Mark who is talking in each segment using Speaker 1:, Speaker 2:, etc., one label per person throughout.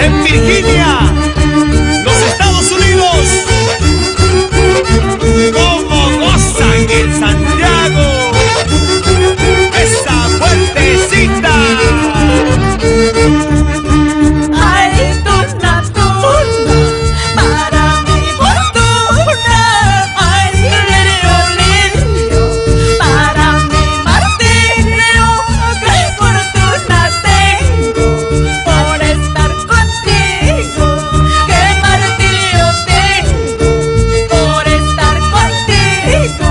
Speaker 1: en Virginia, los Estados Unidos. ¡Cómo gozan en Santiago! ¡Esa fuertecita!
Speaker 2: Ay, tuna, tuna, para mi fortuna. Ay, lirio, lirio, para mi martirio. Qué fortuna tengo por estar contigo. Qué martirio tengo por estar contigo.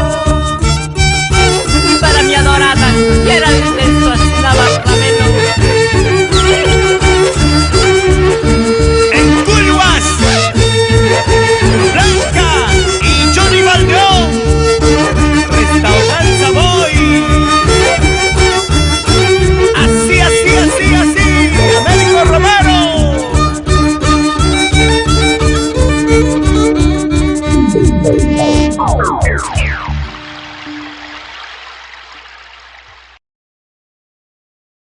Speaker 2: Para mi adorada, quiera esto es la vaca menuda.
Speaker 1: En Culhuas, Blanca y Johnny Valdeón, Restaurant Savoy. Así, así, así, así, Américo Romero.